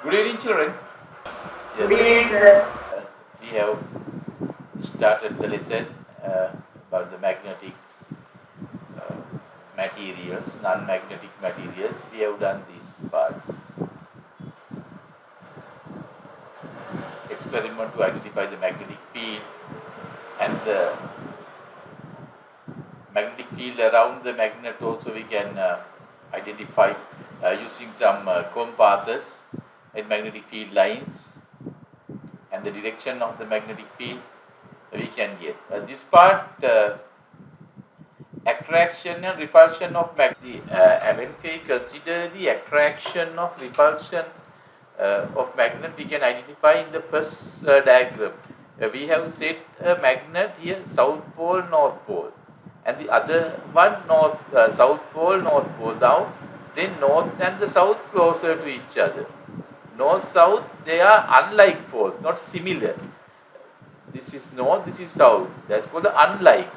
Good evening, children. Good evening, sir. We have started the lesson about the magnetic uh, materials, non-magnetic materials. We have done these parts. Experiment to identify the magnetic field and the magnetic field around the magnet. Also, we can identify using some compasses and magnetic field lines and the direction of the magnetic field. We can guess. This part. Attraction and repulsion of magnet. Eventually consider the attraction of repulsion of magnet we can identify in the first diagram. We have set a magnet here, south pole, north pole, and the other one north, south pole, north pole. Now, then north and the south closer to each other. North, south, they are unlike poles, not similar. This is north, this is south. That's called the unlike,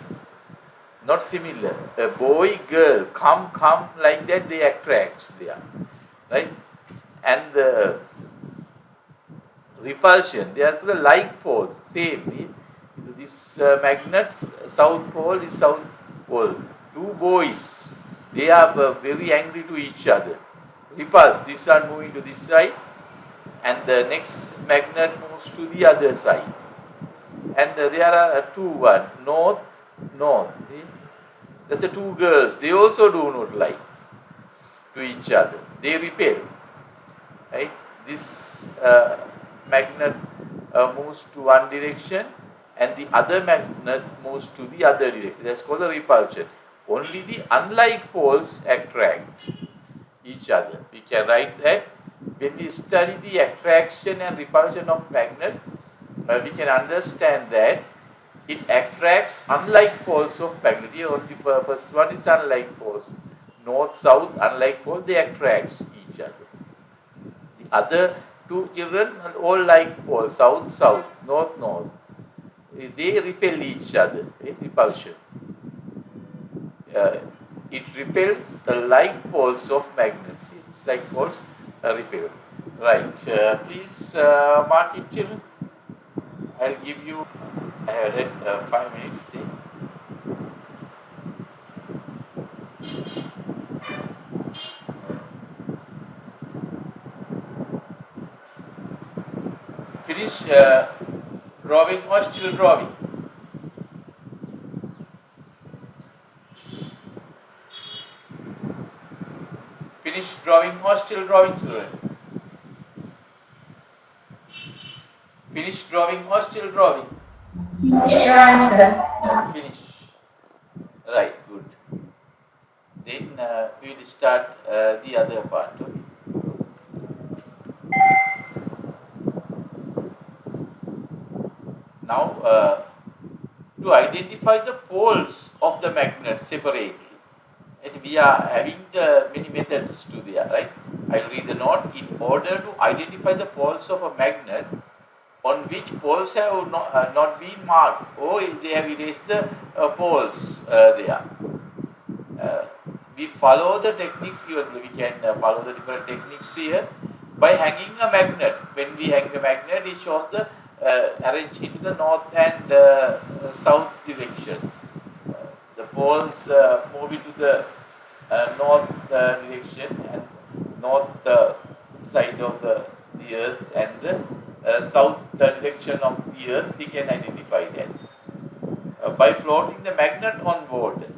not similar. A boy, girl, come like that, they attract there, right? And the repulsion, they are the like poles, same. This magnet's south pole is south pole. Two boys, they are very angry to each other. Repulse, this one moving to this side, and the next magnet moves to the other side. And there are one, north, north. There's the two girls, they also do not like to each other. They repel. Right? This magnet moves to one direction and the other magnet moves to the other direction. That's called the repulsion. Only the unlike poles attract each other. We can write that when we study the attraction and repulsion of magnet, we can understand that it attracts unlike poles of magnet. Here only first one is unlike poles. North, south, unlike poles, they attract each other. The other two children are all like poles, south, south, north, north. They repel each other, repulsion. It repels like poles of magnets. It's like poles repel. Right. Please mark it, children. I'll give you, I have read 5 minutes there. Finish drawing or still drawing? Finish drawing or still drawing, children? Finish drawing or still drawing? Finish drawing, sir. Finish. Right, good. Then we will start the other part. Okay? Now, to identify the poles of the magnet separately, and we are having many methods to there, right? I'll read the note. In order to identify the poles of a magnet on which poles have not been marked, or they have erased the poles there. We follow the techniques given. We can follow the different techniques here by hanging a magnet. When we hang a magnet, it shows the arranged into the north and south directions. The poles move into the north direction and north side of the earth and the south direction of the earth. We can identify that by floating the magnet on board.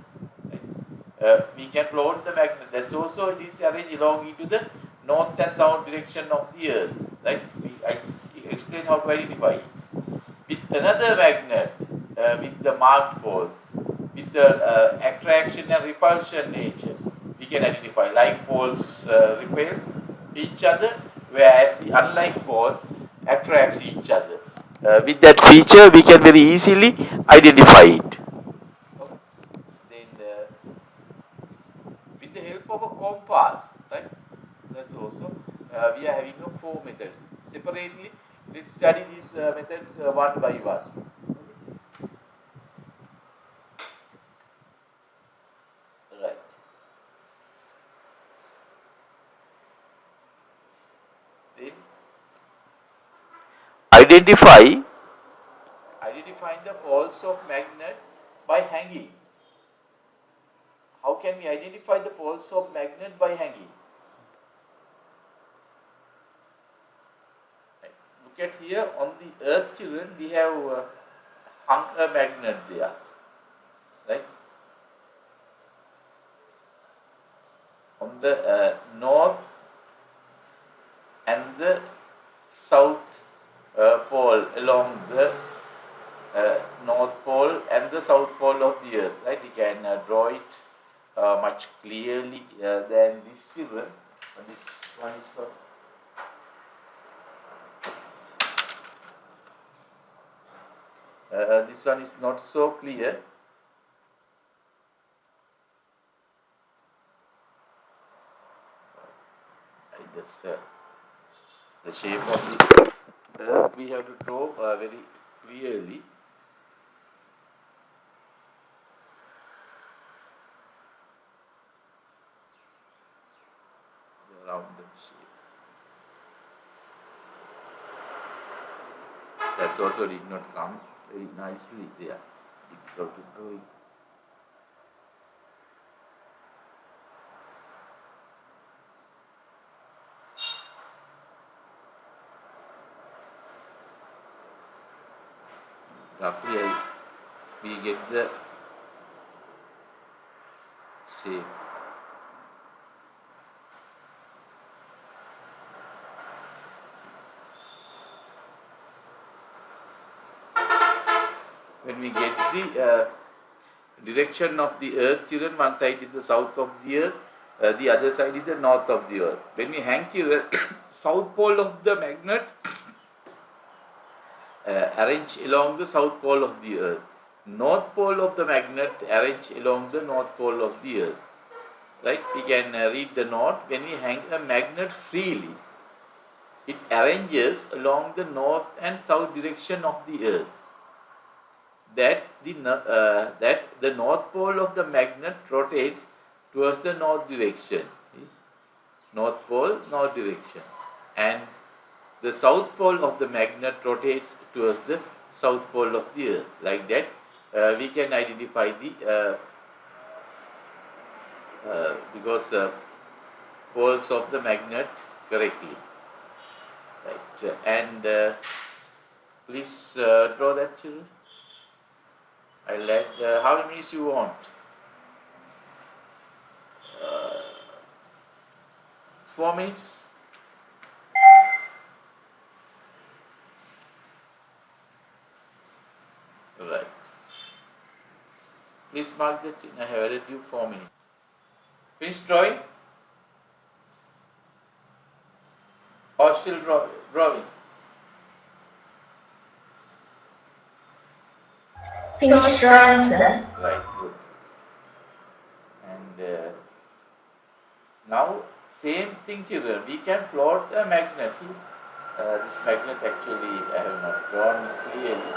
We can float the magnet. That's also it is arranged along into the north and south direction of the earth. Right? I explain how to identify it. With another magnet with the marked poles, with the attraction and repulsion nature, we can identify. Like poles repel each other, whereas the unlike pole attracts each other. With that feature, we can very easily identify it. Then, with the help of a compass, right? That's also we are having 4 methods separately. Let's study these methods one by one. Right. Then identifying the poles of magnet by hanging. How can we identify the poles of magnet by hanging? Right. Look at here on the earth, children, we have hung a magnet there, right? On the north and the south pole, along the north pole and the south pole of the earth, right? We can draw it much clearly than this, children. This one is not. This one is not so clear. I just the shape of the earth we have to draw very clearly. The rounded shape. That also did not come very nicely there. Difficult to draw it. Roughly we get the shape. When we get the direction of the earth, children, one side is the south of the earth, the other side is the north of the earth. When we hang here, south pole of the magnet arrange along the south pole of the earth. North pole of the magnet arrange along the north pole of the earth. Right? We can read the note. When we hang a magnet freely, it arranges along the north and south direction of the earth. That the north pole of the magnet rotates towards the north direction. North pole, north direction. And the south pole of the magnet rotates towards the south pole of the earth. Like that, we can identify the because poles of the magnet correctly. Right. And please draw that, children. I'll add how many minutes you want. 4 minutes. Right. Please mark that in. I have added you 4 minutes. Finish drawing? Or still drawing? Finish drawing, sir. Right, good. And now, same thing, children. We can float a magnet. This magnet actually I have not drawn clearly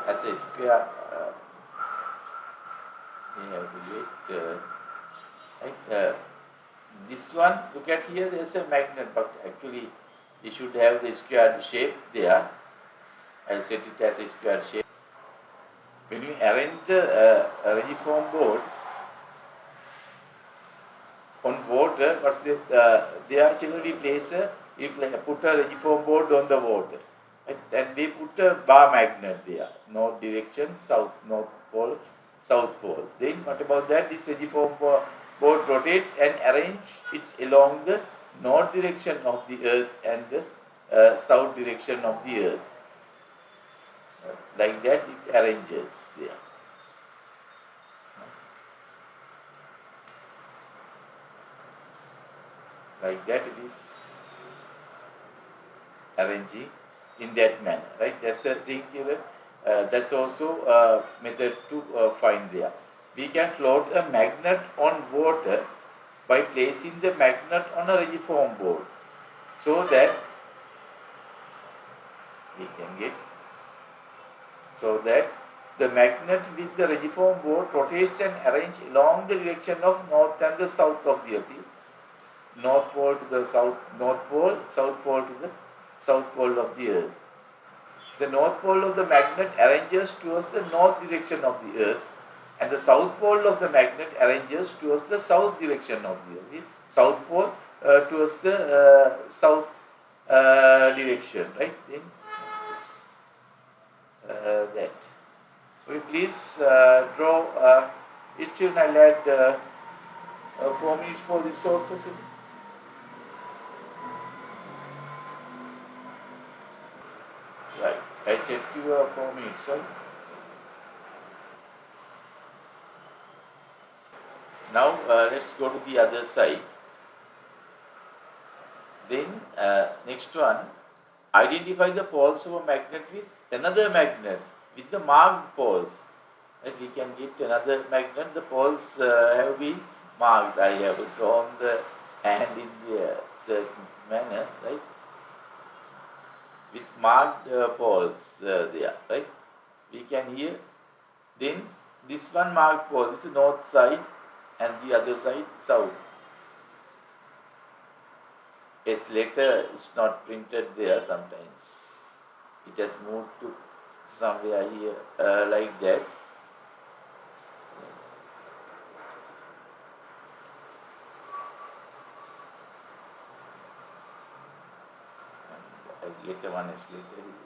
as a square. We have to do it. Right. This one, look at here, there is a magnet, but actually we should have the square shape there. I'll set it as a square shape. When you arrange the regiform board on water, what's there children we place we put a regiform board on the water, right? And we put a bar magnet there, north direction, south, north pole, south pole. Then what about that? This regiform board rotates and arrange it along the north direction of the earth and the south direction of the earth. Like that it arranges there. Like that it is arranging in that manner, right? That's the thing here. That's also a method to find there. We can float a magnet on water by placing the magnet on a regiform board, so that we can get the magnet with the regiform board rotates and arranges along the direction of north and the south of the earth. North pole to the south, north pole, south pole to the south pole of the earth. The north pole of the magnet arranges towards the north direction of the earth, and the south pole of the magnet arranges towards the south direction of the earth. South pole towards the south direction, right? Then that. Will you please draw it, children? I'll add 4 minutes for this also, children. Right, I said to you 4 minutes, right? Now let's go to the other side. Then next one, identify the poles of a magnet with another magnet with the marked poles. Right? We can get another magnet, the poles have been marked. I have drawn the hand in the certain manner, right? With marked poles there, right? We can here, then this one marked pole, this is north side and the other side south. Yes, letter is not printed there sometimes. It has moved to somewhere here like that. And I get one is later here.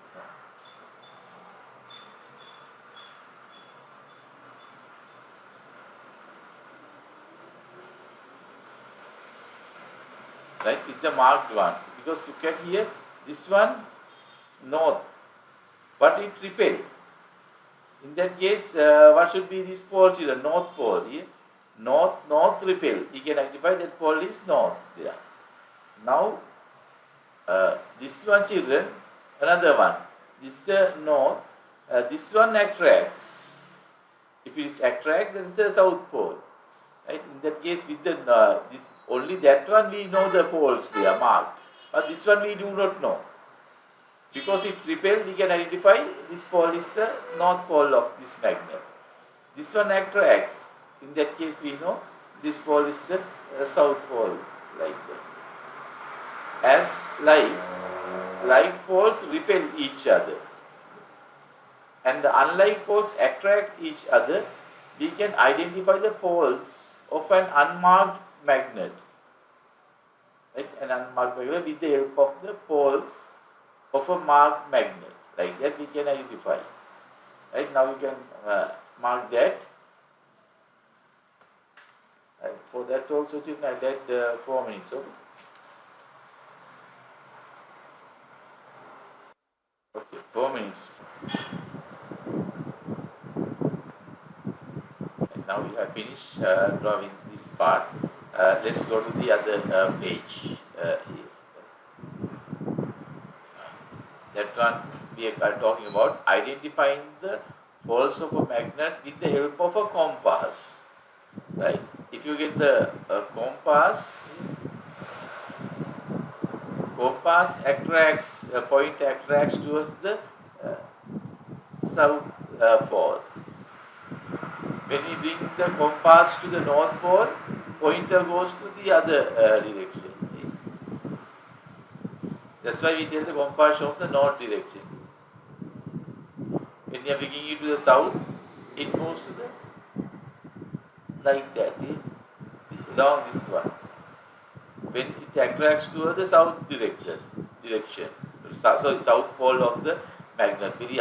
Right, with the marked one, because look at here, this one north, but it repel. In that case, what should be this pole here? North pole here. North repel. You can identify that pole is north there. Now, this one, children, another one. This is the north. This one attracts. If it is attract, that is the south pole. Right? In that case, with the this only that one we know the poles they are marked, but this one we do not know. Because it repels, we can identify this pole is the north pole of this magnet. This one attracts. In that case, we know this pole is the south pole, like that. As like poles repel each other, and the unlike poles attract each other, we can identify the poles of an unmarked magnet, right? An unmarked magnet with the help of the poles of a marked magnet, like that we can identify. Right, now we can mark that. And for that also, I did 4 minutes. Okay, 4 minutes. And now we have finished drawing this part. Let's go to the other page here. That one we are talking about identifying the poles of a magnet with the help of a compass. Right? If you get the compass attracts, point attracts towards the south pole. When we bring the compass to the north pole, pointer goes to the other direction. That's why we tell the compass shows the north direction. When you are bringing it to the south, it moves to the like that, along this one. When it attracts to the south direction, so south pole of the magnet. Very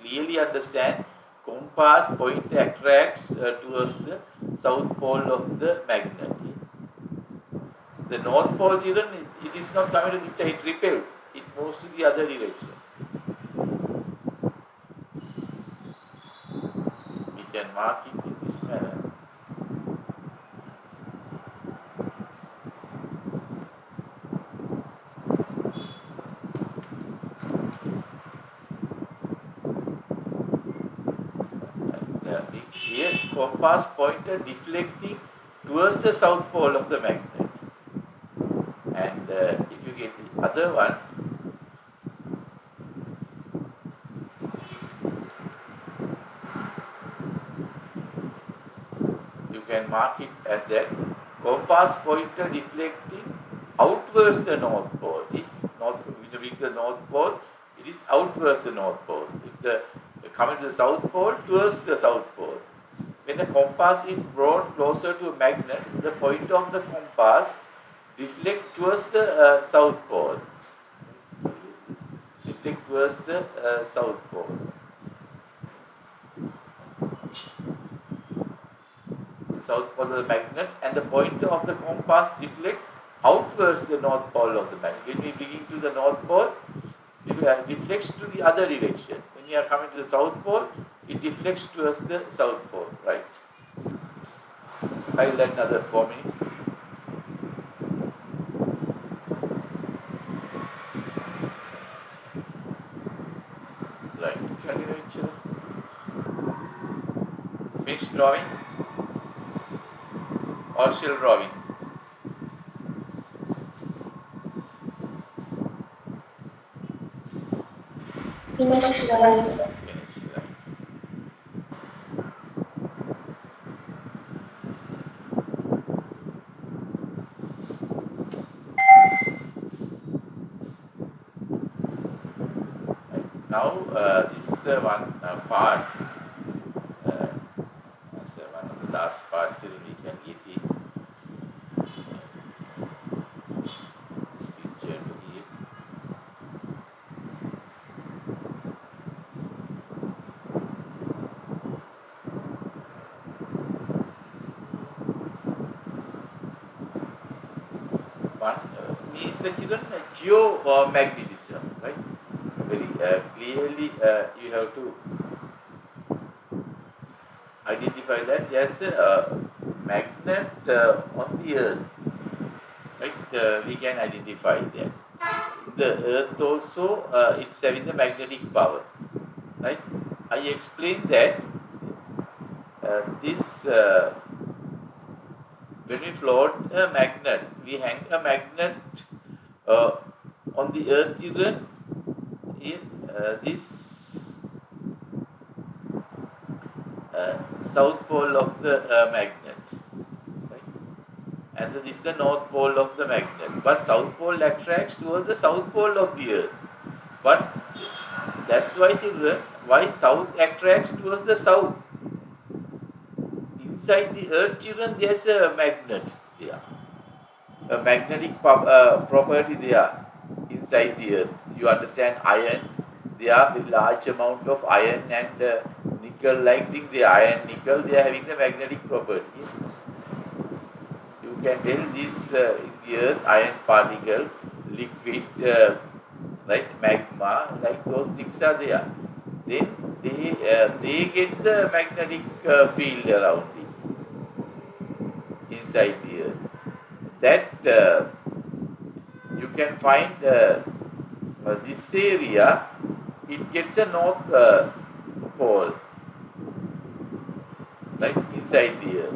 clearly understand. Compass point attracts towards the south pole of the magnet. The north pole, children, it is not coming to this side, it repels. It moves to the other direction. We can mark it in this manner. Here, compass pointer deflecting towards the south pole of the magnet. And if you get the other one, you can mark it as that. Compass pointer deflecting outwards the north pole. When you reach the north pole, it it is outwards the North Pole. If the coming to the South Pole, towards the South Pole. When the compass is brought closer to a magnet, the point of the compass deflects towards the South Pole. Deflect towards the South Pole. South pole of the magnet, and the pointer of the compass deflect outwards the North Pole of the magnet. When we begin to the North Pole, it deflects to the other direction. When you are coming to the South Pole, it deflects towards the South Pole, right? I will let another 4 minutes. Right, continue, children. Finish drawing or still drawing? Finish drawing, sir. Finish, right. Now, this is the one part, as one of the last part till we can get it. This picture to here. One means the children geomagnetism, right? Very clearly you have to identify that there's a magnet on the earth, right? We can identify that. The earth also it's having the magnetic power, right? I explained that this when we float a magnet, we hang a magnet on the earth, children, in this south pole of the magnet, right? And this is the north pole of the magnet. But south pole attracts towards the south pole of the earth. But that's why, children, why south attracts towards the south. Inside the earth, children, there's a magnet there. A magnetic property there inside the earth. You understand iron, there are a large amount of iron and nickel like thing, the iron, nickel, they are having the magnetic property. You can tell this in the earth, iron particle, liquid, right, magma, like those things are there. Then they get the magnetic field around it, inside the earth. That you can find this area, it gets a north pole, right, inside the earth.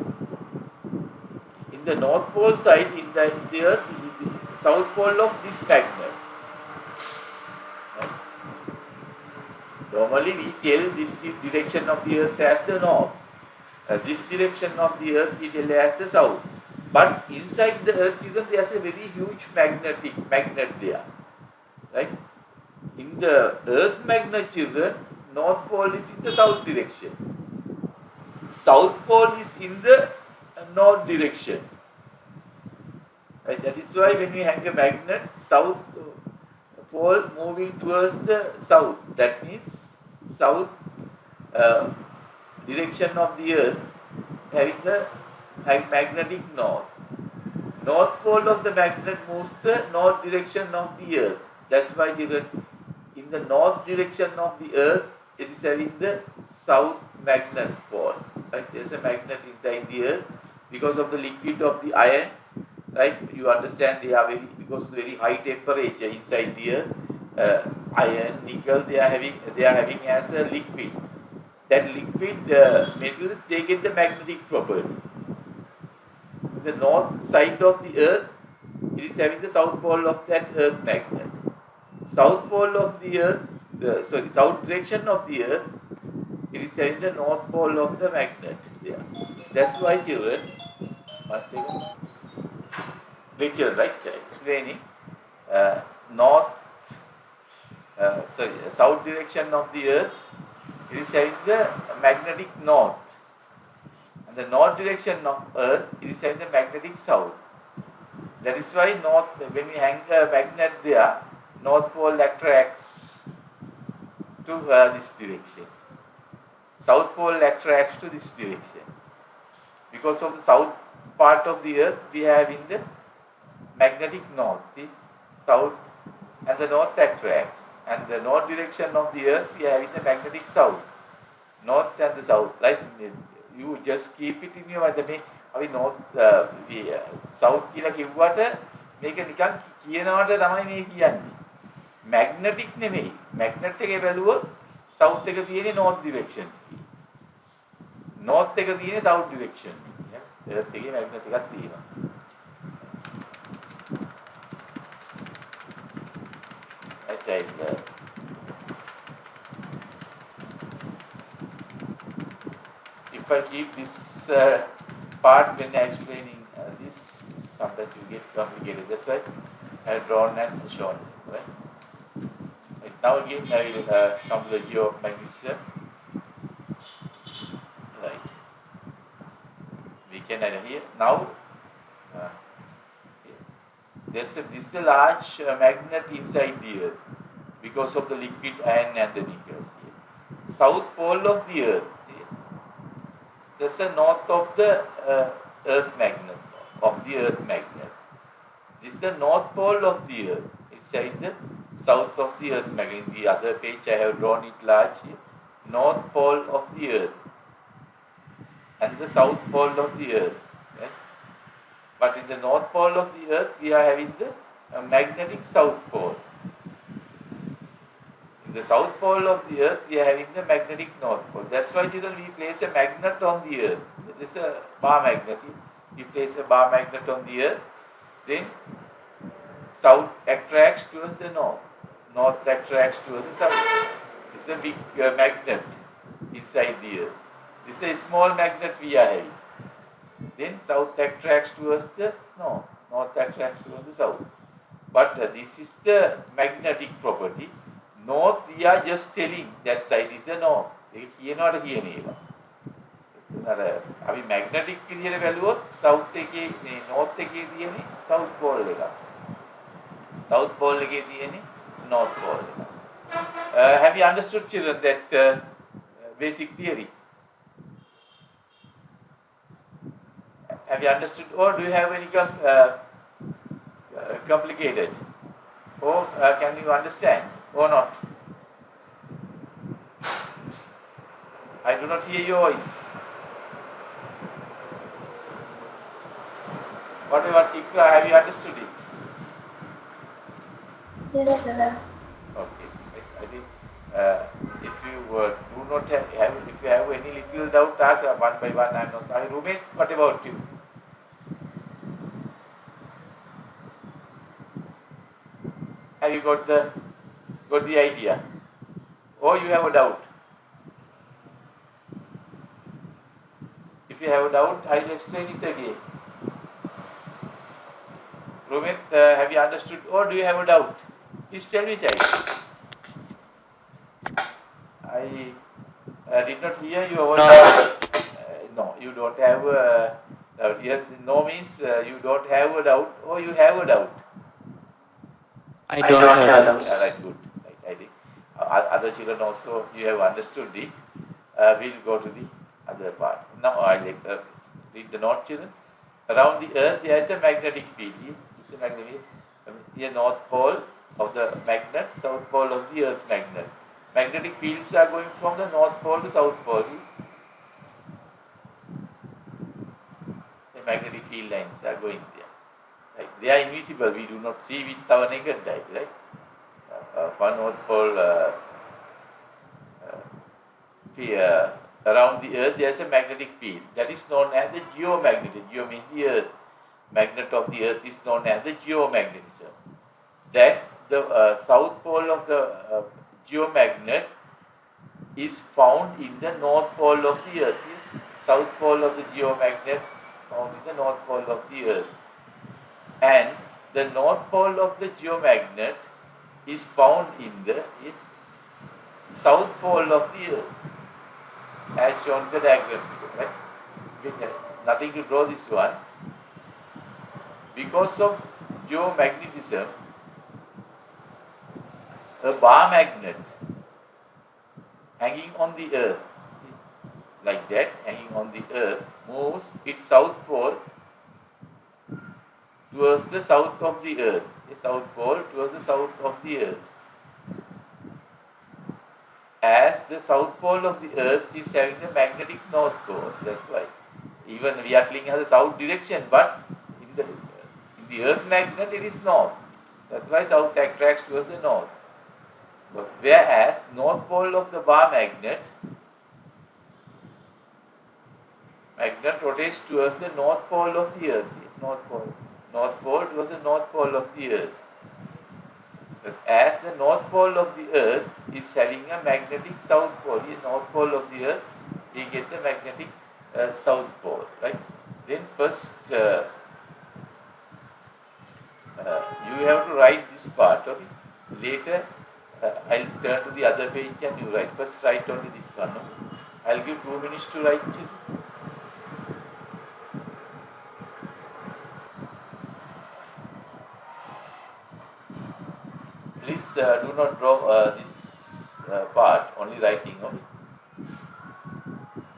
In the north pole side, in the earth, the south pole of this magnet. Right? Normally we tell this direction of the earth as the north. This direction of the earth we tell as the south. But inside the earth, children, there is a very huge magnet there. Right? In the earth magnet, children, north pole is in the south direction. South pole is in the north direction. Right? That is why when we hang a magnet, south pole moving towards the south. That means south direction of the earth having the magnetic north. North pole of the magnet moves the north direction of the earth. That's why, children, in the north direction of the earth, it is having the south magnet pole. Right? There is a magnet inside the earth because of the liquid of the iron. Right? You understand they are because of the very high temperature inside the earth. Iron, nickel, they are having as a liquid. That liquid metals, they get the magnetic property. The north side of the earth, it is having the south pole of that earth magnet. South pole of the earth, south direction of the earth, it is having the north pole of the magnet there. That's why, children, one second. Lecture, right? Explaining north south direction of the earth, it is having the magnetic north. And the north direction of earth, it is having the magnetic south. That is why when we hang a magnet there, north pole attracts to this direction. South pole attracts to this direction. Because of the south part of the earth, we have in the magnetic north, the south and the north attracts. And the north direction of the earth, we have in the magnetic south. North and the south. Right? You just keep it in your mind. අපි south කියලා කිව්වට මේක නිකන් කියනවට තමයි මේ කියන්නේ. Magnetic නෙමෙයි. Magnet එකේ බැලුවොත් සවුත් එක තියෙන්නේ north direction. north එක තියෙන්නේ south direction. එර්ත් එකේ මැග්නට් එකක් තියෙනවා. right. If I keep this part when explaining this, sometimes you get complicated. That's why I have drawn and shown. Right? Now again I will come to the geomagnetism. Right. We can add here. Now this is the large magnet inside the earth because of the liquid iron and the nickel. South pole of the earth. That's the north of the earth magnet, This is the north pole of the earth. It's in the south of the earth magnet. In the other page I have drawn it large here. North pole of the earth and the south pole of the earth. Right? But in the north pole of the earth, we are having the magnetic south pole. In the south pole of the earth, we are having the magnetic north pole. That's why we place a magnet on the earth. This is a bar magnet. We place a bar magnet on the earth, then south attracts towards the north. North attracts towards the south. This is a big magnet inside the earth. This is a small magnet we are having. Then south attracts towards the north. North attracts towards the south. But this is the magnetic property. North, we are just telling that side is the north. කියනවාට කියන ඒවා. අපි magnetic විදියට බැලුවොත් south එකේ north එකේ තියෙන්නේ south pole එක. South pole එකේ තියෙන්නේ north pole එක. Have you understood, children, that basic theory? Have you understood, or do you have any complicated? Or can you understand? Or not? I do not hear your voice. What about Ikra? Have you understood it? Yes, sir. Okay. I think if you do not have, if you have any little doubt, ask one by one. I am not sorry. Rumet, what about you? Have you got the idea? Or you have a doubt? If you have a doubt, I will explain it again. Romit, have you understood, or do you have a doubt? Please tell me, child. I did not hear your voice. No, you don't have a doubt. No means you don't have a doubt, or you have a doubt. I don't have a doubt. Right, good. Right, I think other children also, you have understood it. We'll go to the other part. Now I read the note, children. Around the earth, there is a magnetic field. This is a magnetic field. Here, north pole of the magnet, south pole of the earth magnet. Magnetic fields are going from the north pole to south pole. The magnetic field lines are going there. Right. They are invisible. We do not see with our naked eye. Right? For north pole, around the earth, there is a magnetic field that is known as the geomagnetism. Geo means the earth. Magnet of the earth is known as the geomagnetism. That the south pole of the geomagnet is found in the north pole of the earth. South pole of the geomagnet is found in the north pole of the earth. And the north pole of the geomagnet is found in the south pole of the earth, as shown in the diagram below, right? Nothing to draw this one. Because of geomagnetism, a bar magnet hanging on the earth, like that, hanging on the earth, moves its south pole towards the south of the earth. The south pole towards the south of the earth. As the south pole of the earth is having the magnetic north pole. That's why. Even we are looking at the south direction, but in the earth magnet it is north. That's why south attracts towards the north. But whereas north pole of the bar magnet rotates towards the north pole of the earth. North pole towards the north pole of the earth. But as the north pole of the earth is having a magnetic south pole, the north pole of the earth, we get the magnetic south pole, right? Then first you have to write this part, okay? Later I'll turn to the other page and you write. First write only this one, okay? I'll give 2 minutes to write it. Please do not draw this part, only writing, okay?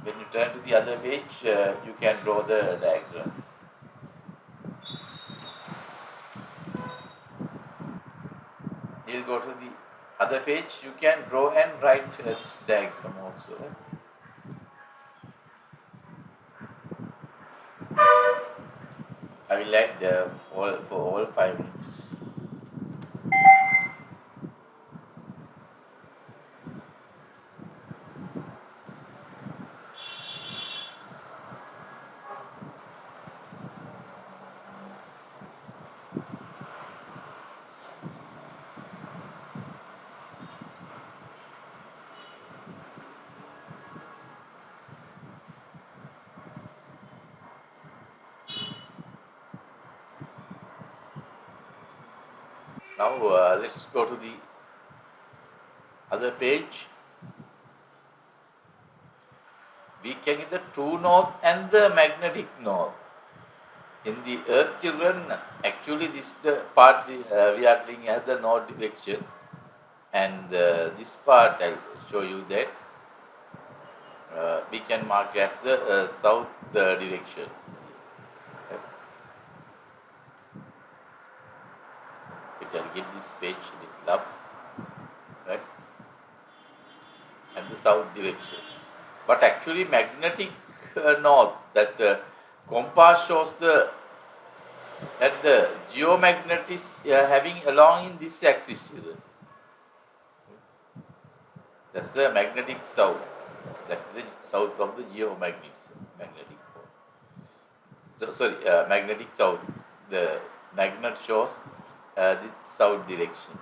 When you turn to the other page, you can draw the diagram. You'll go to the other page, you can draw and write this diagram also, right? I will add for all 5 minutes. Now let's go to the other page. We can get the true north and the magnetic north. In the earth children, actually this is the part we are looking at the north direction, and this part I'll show you that we can mark as the south direction. I'll get this page little up, right, and the south direction. But actually magnetic north, that compass shows that the geomagnet is having along in this axis. That's the magnetic south. That's the south of the magnetic pole. So sorry, magnetic south. The magnet shows this south direction.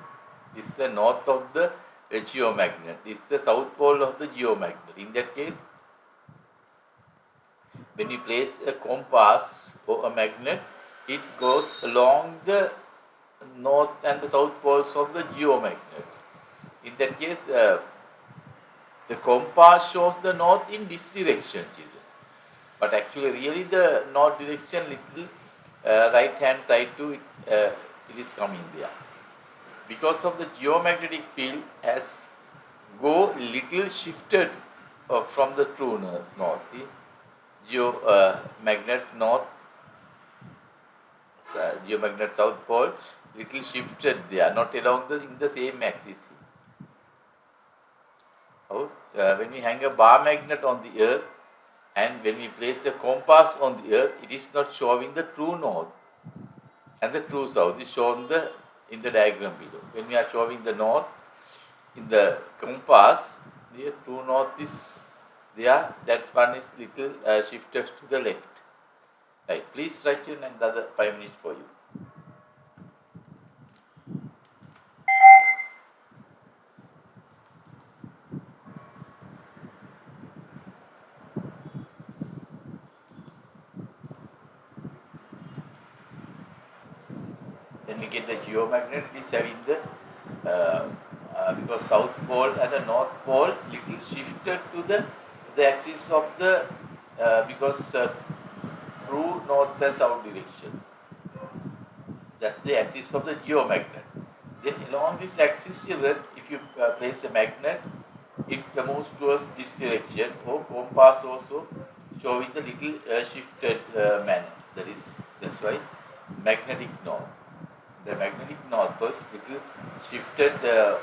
This is the north of the geomagnet. This is the south pole of the geomagnet. In that case, when we place a compass or a magnet, it goes along the north and the south poles of the geomagnet. In that case, the compass shows the north in this direction, children. But actually, really the north direction, little right hand side to it, it is coming there. Because of the geomagnetic field has go little shifted from the true north. The geomagnet north, geomagnet south pole, little shifted there, not along in the same axis. When we hang a bar magnet on the earth and when we place a compass on the earth, it is not showing the true north and the true south is shown in the diagram below. When we are showing the north in the compass, the true north is there, that one is little shifted to the left. Right, please write in another 5 minutes for you. Then we get the geomagnet is having the because South Pole and the North Pole little shifted to the axis of the because true north and south direction. That's the axis of the geomagnet. Then along this axis, children, if you place a magnet, it moves towards this direction. Or compass also showing the little shifted manner. That's why magnetic north. The magnetic north was little shifted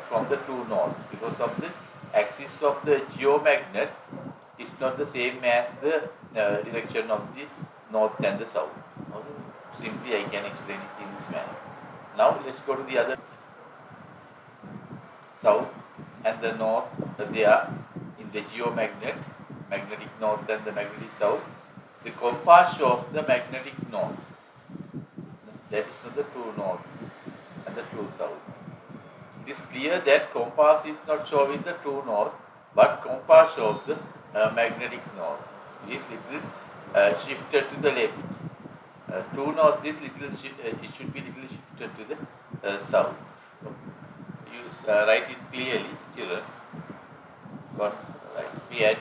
from the true north because of the axis of the geomagnet is not the same as the direction of the north and the south. Okay? Simply I can explain it in this manner. Now let's go to the other south and the north. They are in the geomagnet, magnetic north and the magnetic south. The compass shows the magnetic north. That is not the true north and the true south. It is clear that compass is not showing the true north, but compass shows the magnetic north. It is little shifted to the left. True north is little it should be little shifted to the south. So, you write it clearly, children. Right. We add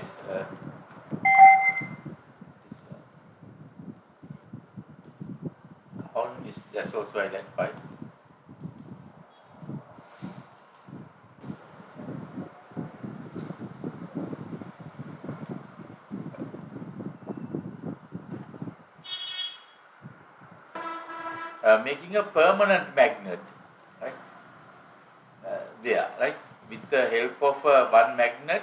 this horn is that's also identified. Making a permanent magnet, right? There, right? With the help of one magnet,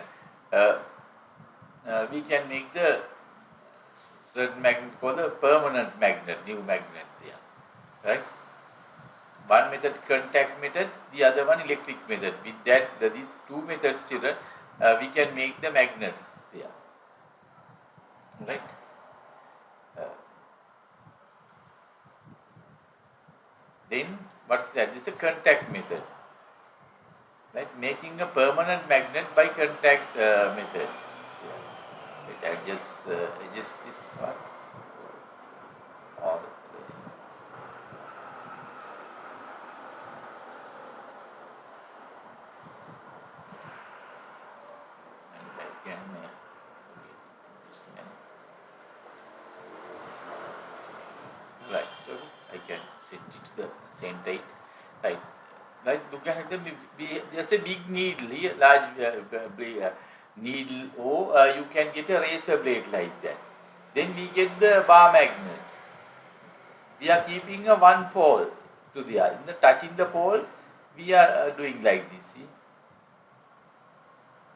we can make the certain magnet called a permanent magnet, new magnet there, right? One method contact method, the other one electric method. With that, these two methods, children, we can make the magnets there, right? Then what's that? This is a contact method, right? Making a permanent magnet by contact method. I just adjust this part. Or and I can right. Okay. I can set it to the same date. Right. Like look at them. There's a big needle here, large needle. Or you can get a razor blade like that. Then we get the bar magnet. We are keeping a one pole to the other. In the touching the pole, we are doing like this. See?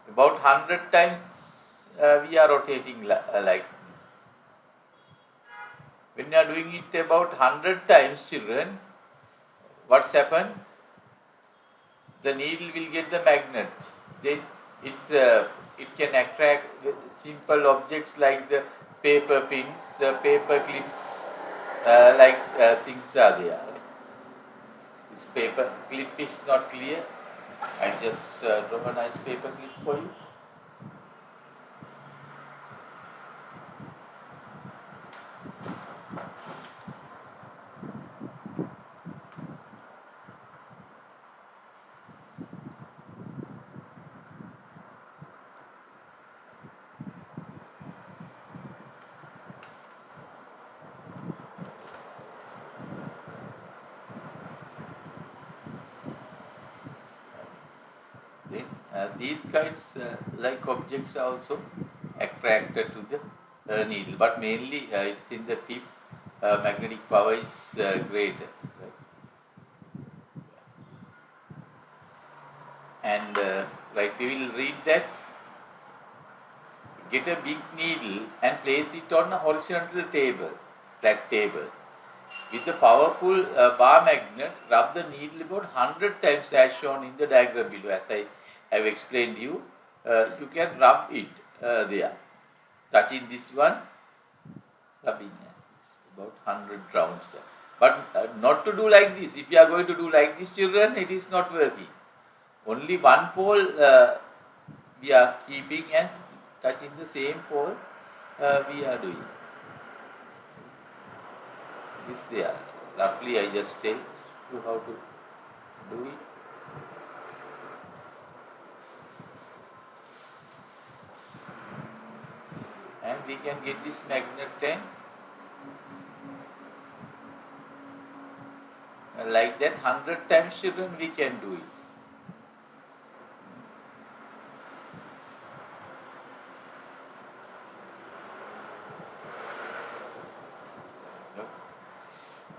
About 100 times we are rotating like this. When you are doing it about 100 times, children, what's happened? The needle will get the magnet. Then it can attract simple objects like the paper pins, paper clips, things are there. This paper clip is not clear. I just draw a nice paper clip for you. These kinds like objects are also attracted to the needle, but mainly it's in the tip. Magnetic power is greater, right? And we will read that. Get a big needle and place it on a horizontal table, flat table. With the powerful bar magnet, rub the needle about 100 times as shown in the diagram below. As I have explained you, you can rub it there. Touching this one, rubbing as this, about 100 rounds there. But not to do like this. If you are going to do like this, children, it is not working. Only one pole we are keeping and touching the same pole we are doing. This there. Roughly I just tell you how to do it. we can get this magnet and like that 100 times, children, we can do it.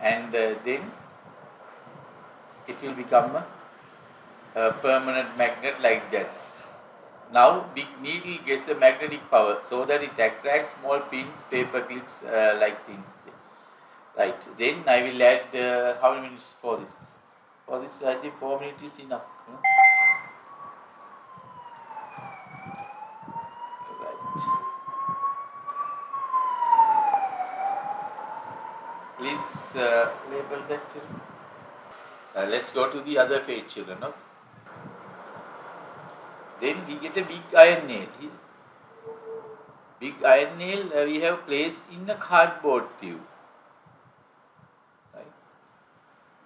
And then it will become a permanent magnet like that. Now big needle gets the magnetic power so that it attracts small pins, paper clips, like things. Right. Then I will add how many minutes for this? For this, I think 4 minutes is enough. Right. Please label that, children. Let's go to the other page, children. No? Then we get a big iron nail. Big iron nail we have placed in a cardboard tube. Right.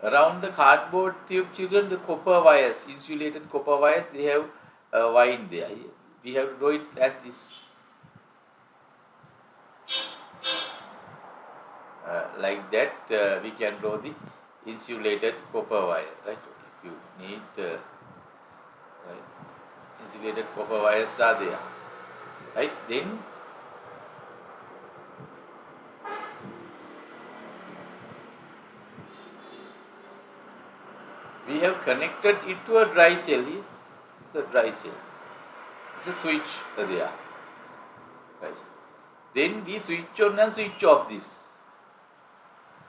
Around the cardboard tube, children, the copper wires, insulated copper wires, they have wind there. We have to draw it as this. Like that, we can draw the insulated copper wire. Right. If you need right, insulated copper wires are there. Right. Then we have connected it to a dry cell here. It's a dry cell. It's a switch there. Right. Then we switch on and switch off this.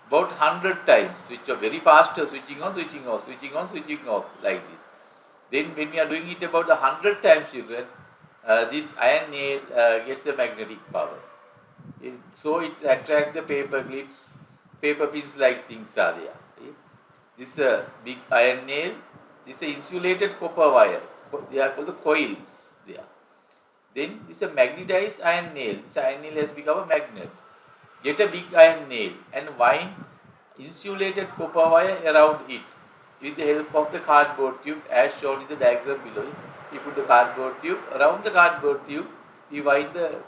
About 100 times. Switch off very fast, switching on, switching off, switching on, switching off, like this. Then when we are doing it about 100 times, children, this iron nail gets the magnetic power. So it attracts the paper clips, paper pins like things are there. This is a big iron nail. This is an insulated copper wire. They are called the coils there. Then this is a magnetized iron nail. This iron nail has become a magnet. Get a big iron nail and wind insulated copper wire around it with the help of the cardboard tube as shown in the diagram below. We put the cardboard tube. Around the cardboard tube, we wind the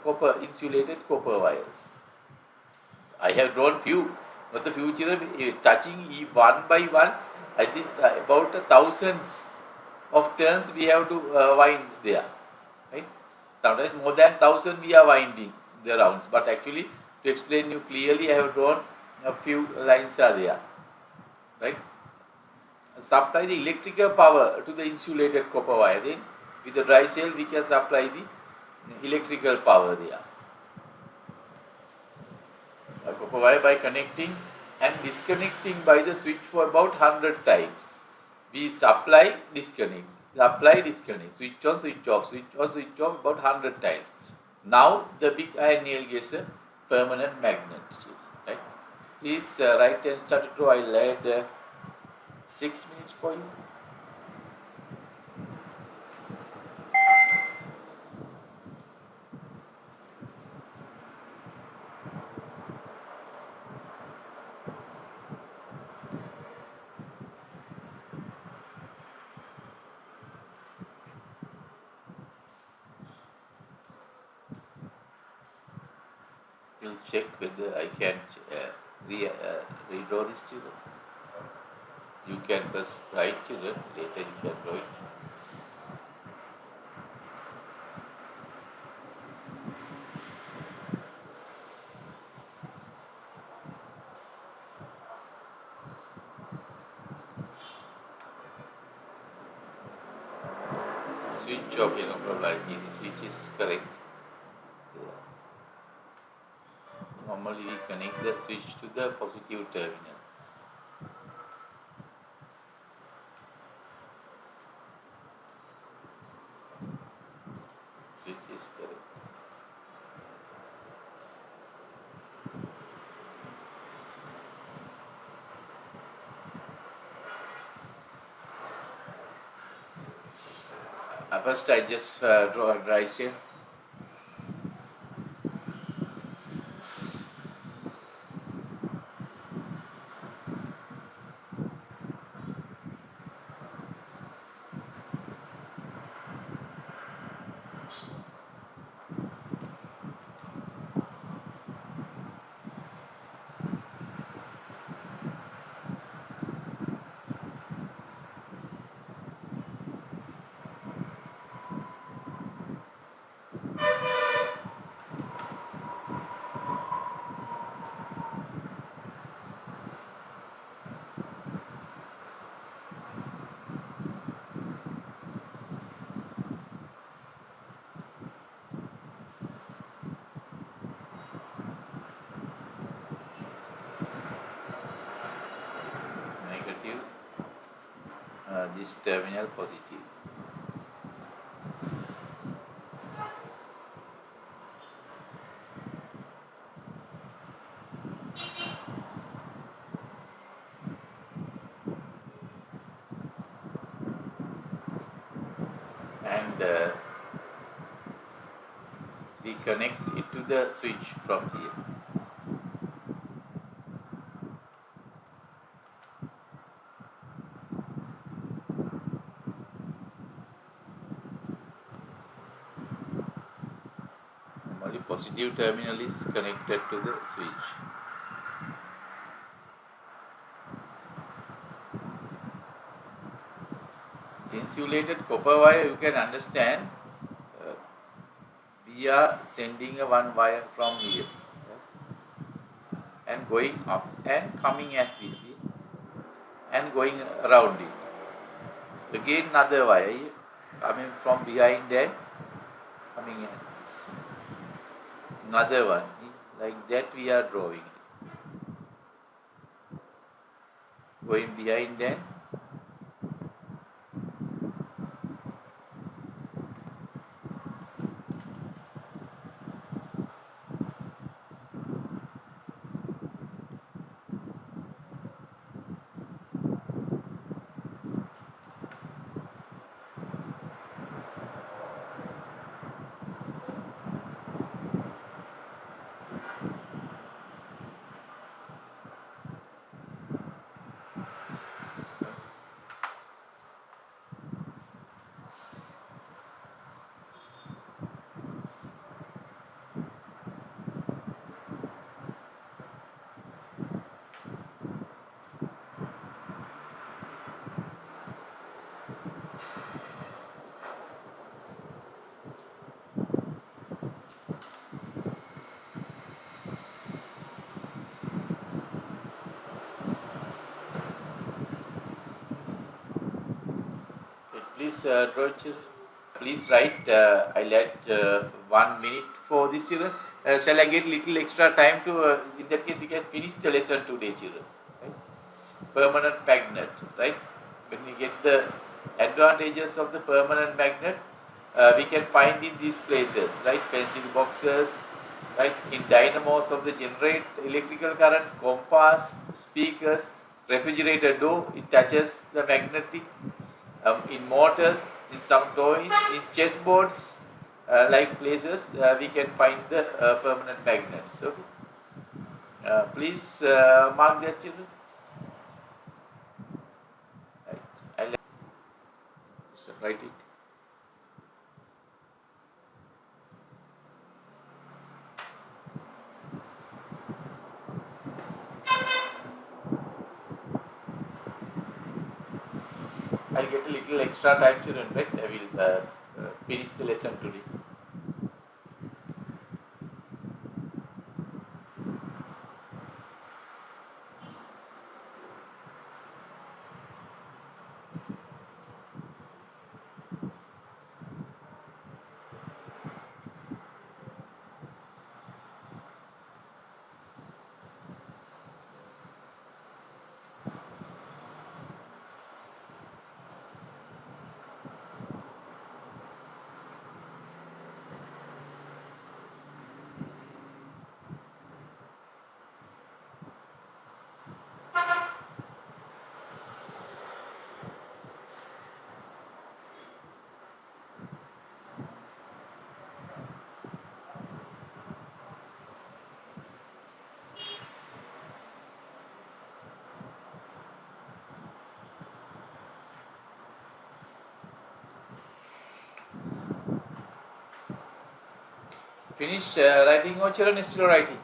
insulated copper wires. I have drawn few, but the few children touching one by one. I think about thousands of turns we have to wind there. Right? Sometimes more than 1,000 we are winding the rounds, but actually to explain you clearly, I have drawn a few lines are there. Right? Supply the electrical power to the insulated copper wire. Then with the dry cell we can supply the electrical power there. A copper wire by connecting and disconnecting by the switch for about 100 times. We supply, disconnect, supply, disconnect, switch on, switch off, switch on, switch off about 100 times. Now the big iron nail gets a permanent magnet. Right? Please write and start to draw. I'll add 6 minutes for you. You'll check whether I can redraw this, children. You can first write, children, later you can draw it. Switch, okay, no problem. The switch is correct. Normally we connect the switch to the positive terminal. Switch is correct. First I just draw a dry cell. this terminal positive. And we connect it to the switch from here. Only positive terminal is connected to the switch. Insulated copper wire, you can understand, we are sending a one wire from here and going up and coming as DC and going around it. Again another wire coming from behind and coming as another one, like that we are drawing it. Going behind and please draw children. Please write. I'll add 1 minute for these children. Shall I get little extra time to? In that case, we can finish the lesson today, children. Right? Permanent magnet, right? When we get the advantages of the permanent magnet, we can find in these places, right? Pencil boxes, right? In dynamos of the generate electrical current, compass, speakers, refrigerator door. It touches the magnetic. In motors, in some toys, in chessboards, like places, we can find the permanent magnets. Okay. Please mark that, children. Right. I'll write it. I'll get a little extra time, children, right? I will finish the lesson today. Finish writing or children is still writing?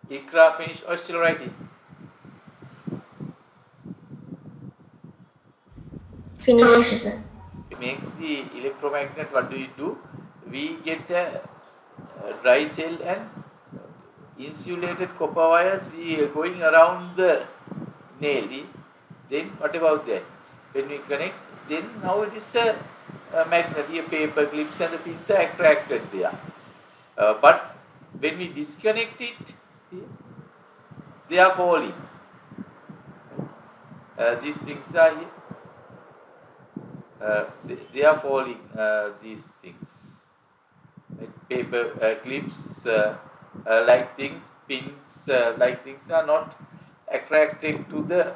Ikra finish or still writing? Finish. To make the electromagnet, what do? We get a dry cell and insulated copper wires. We are going around the nail. Then what about that? When we connect, then now it is a magnet. Here paper clips and the pins are attracted there. But when we disconnect it, they are falling. These things are here. They are falling, these things. Like paper clips, like things, pins, like things are not attracted to the.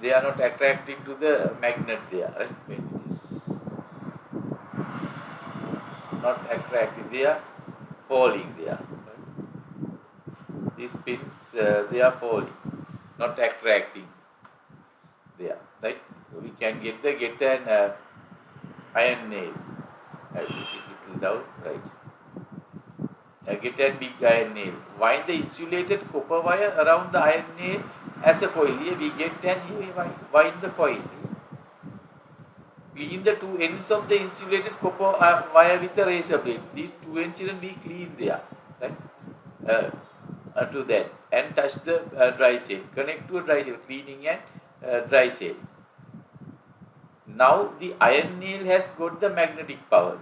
They are not attracted to the magnet there, right? When it is not attracted, they are falling there. Right? These pins, they are falling, not attracting there. Right? We can get an iron nail. I will take it down, right? Get a big iron nail. Wind the insulated copper wire around the iron nail as a coil. Here we get and here wind the coil. Clean the two ends of the insulated copper wire with a razor blade. These two ends will be clean there, right? To that, and touch the dry cell. Connect to a dry cell, cleaning and dry cell. Now the iron nail has got the magnetic power.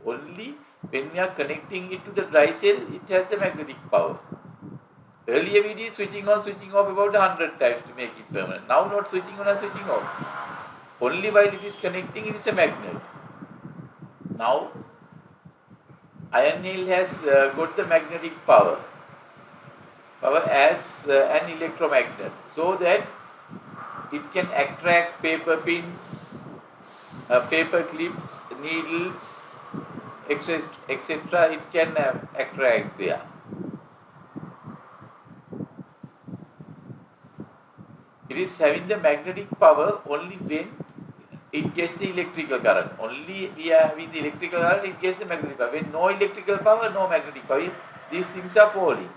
Only when we are connecting it to the dry cell, it has the magnetic power. Earlier we did switching on, switching off about 100 times to make it permanent. Now not switching on and switching off. Only while it is connecting, it is a magnet. Now iron nail has got the magnetic power as an electromagnet, so that it can attract paper pins, paper clips, needles, etc. It can attract there. It is having the magnetic power only when it gets the electrical current. Only we are having the electrical current, it gets the magnetic power. When no electrical power, no magnetic power. These things are falling.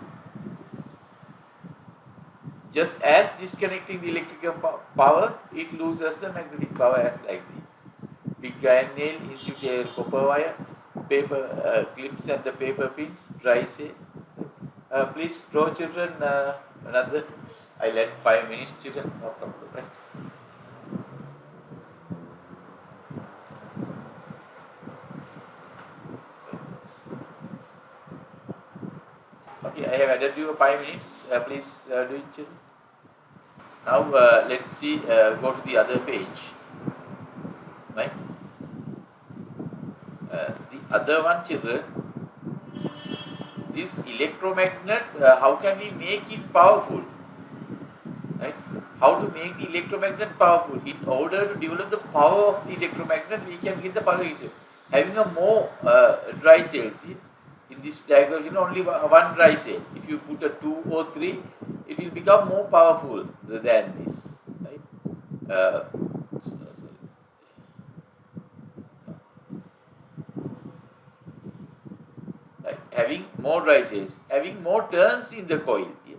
Just as disconnecting the electrical power, it loses the magnetic power as like the big iron nail, insulated copper wire, paper clips and the paper pins, dry cell. Please draw, children, another. I'll add 5 minutes, children, no problem, right? Okay, I have added you 5 minutes. Please do it, children. Now let's see, go to the other page. Right? The other one, children, this electromagnet, how can we make it powerful? Right? How to make the electromagnet powerful? In order to develop the power of the electromagnet, we can get the following. Having a more dry cells. See? In this diagram, only one dry cell. If you put a 2 or 3, it will become more powerful than this. Right? Right. Having more dry cells, having more turns in the coil. Here.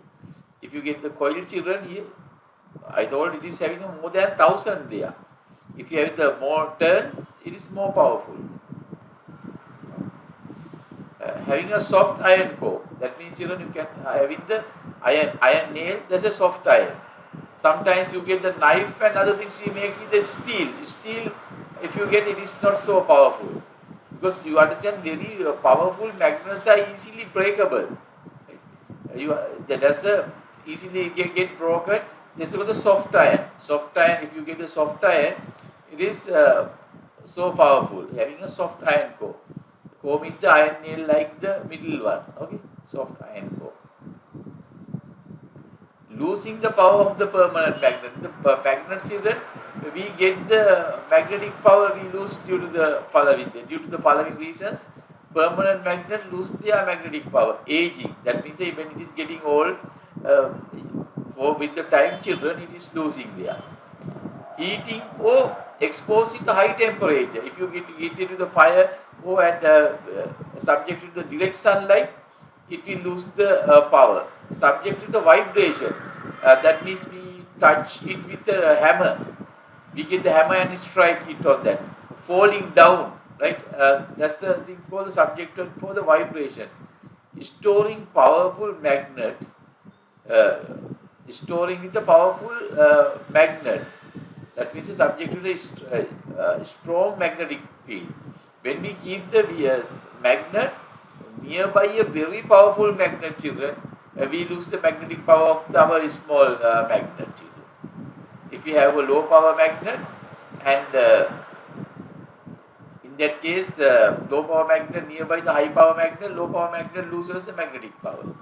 If you get the coil, children, here, I told it is having more than 1000 there. If you have the more turns, it is more powerful. Having a soft iron core, that means, children, you can having the iron nail, there's a soft iron. Sometimes you get the knife and other things, you make it the steel. Steel, if you get it, is not so powerful, because you understand, very powerful magnets are easily breakable. That's easily get broken. This is the soft iron. Soft iron, if you get a soft iron, it is so powerful. Having a soft iron core. Core means the iron nail like the middle one. Okay, soft iron core. Losing the power of the permanent magnet. The magnet, children, we get the magnetic power we lose due to the following reasons. Permanent magnet lose their magnetic power. Aging. That means when it is getting old, with the time, children, it is losing there. Heating or exposing to high temperature. If you get heated to the fire and subject to the direct sunlight, it will lose the power. Subject to the vibration, that means we touch it with a hammer. We get the hammer and strike it on that. Falling down, right? That's the thing for the subject for the vibration. Storing powerful magnet, storing with a powerful magnet That means subject to the strong magnetic field. When we keep the magnet nearby a very powerful magnet, children, we lose the magnetic power of our small magnet, children. If you have a low power magnet, and in that case, low power magnet nearby the high power magnet, low power magnet loses the magnetic power.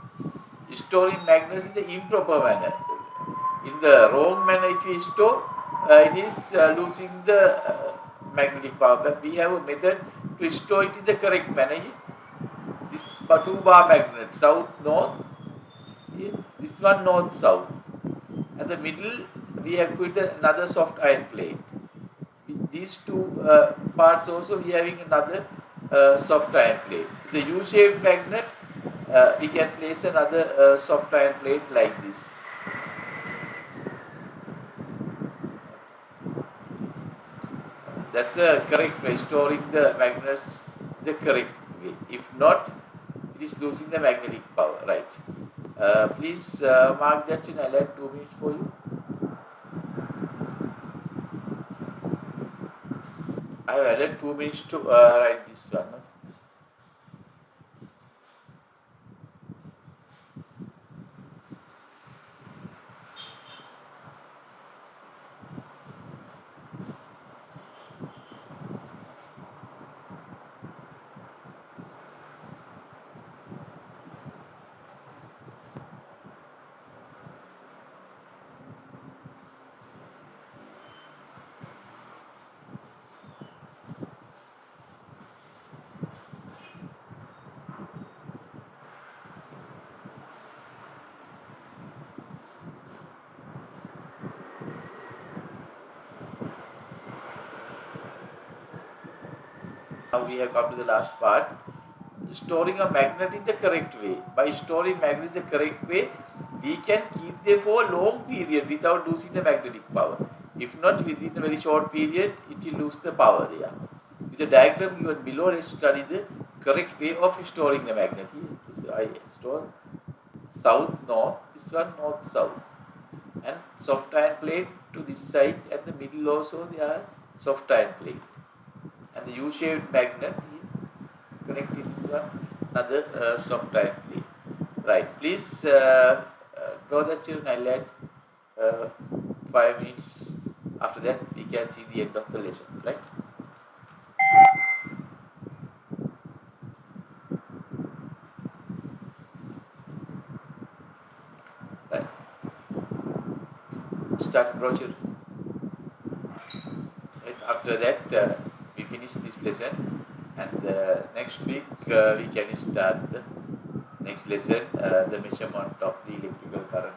Storing magnets in the improper manner. In the wrong manner, if you store, it is losing the magnetic power. But we have a method to store it in the correct manner. This two bar magnet, south, north. This one north, south. And the middle, we have put another soft iron plate. With these two parts also, we are having another soft iron plate. The U-shaped magnet, we can place another soft iron plate like this. That's the correct way, storing the magnets the correct way. If not, it is losing the magnetic power, right? Please mark that in. I'll add 2 minutes for you. I have added 2 minutes to write this one. No? Now we have come to the last part. Storing a magnet in the correct way. By storing magnets the correct way, we can keep them for a long period without losing the magnetic power. If not, within a very short period, it will lose the power there. With the diagram given below, let's study the correct way of storing the magnet. Here, I store south, north, this one north, south. And soft iron plate to this side, and the middle also they are soft iron plate. And the U-shaped magnet connecting this one, another soft iron plate. Right, please draw the children. I'll add 5 minutes. After that, we can see the end of the lesson, right? Right. Start, draw, children. Right. After that, we finish this lesson, and next week we can start the next lesson, the measurement of the electrical current.